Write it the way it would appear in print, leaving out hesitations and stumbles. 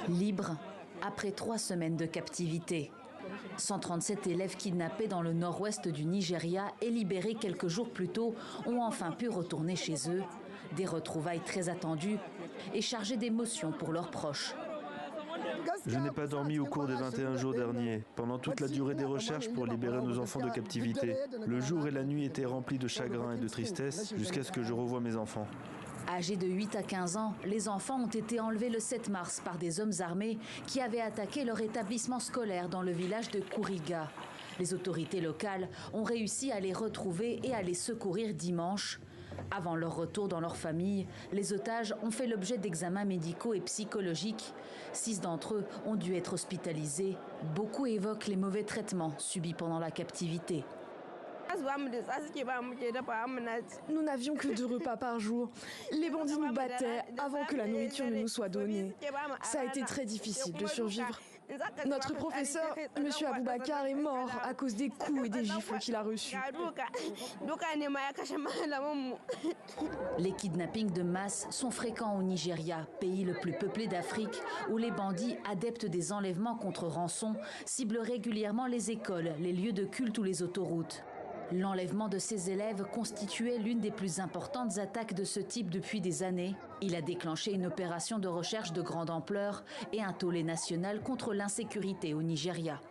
Libre après 3 semaines de captivité. 137 élèves kidnappés dans le nord-ouest du Nigeria et libérés quelques jours plus tôt ont enfin pu retourner chez eux. Des retrouvailles très attendues et chargées d'émotions pour leurs proches. Je n'ai pas dormi au cours des 21 jours derniers, pendant toute la durée des recherches pour libérer nos enfants de captivité. Le jour et la nuit étaient remplis de chagrin et de tristesse jusqu'à ce que je revoie mes enfants. Âgés de 8 à 15 ans, les enfants ont été enlevés le 7 mars par des hommes armés qui avaient attaqué leur établissement scolaire dans le village de Kuriga. Les autorités locales ont réussi à les retrouver et à les secourir dimanche. Avant leur retour dans leur famille, les otages ont fait l'objet d'examens médicaux et psychologiques. 6 d'entre eux ont dû être hospitalisés. Beaucoup évoquent les mauvais traitements subis pendant la captivité. Nous n'avions que 2 repas par jour. Les bandits nous battaient avant que la nourriture ne nous soit donnée. Ça a été très difficile de survivre. Notre professeur, M. Aboubakar, est mort à cause des coups et des gifles qu'il a reçus. Les kidnappings de masse sont fréquents au Nigeria, pays le plus peuplé d'Afrique, où les bandits, adeptes des enlèvements contre rançon, ciblent régulièrement les écoles, les lieux de culte ou les autoroutes. L'enlèvement de ces élèves constituait l'une des plus importantes attaques de ce type depuis des années. Il a déclenché une opération de recherche de grande ampleur et un tollé national contre l'insécurité au Nigeria.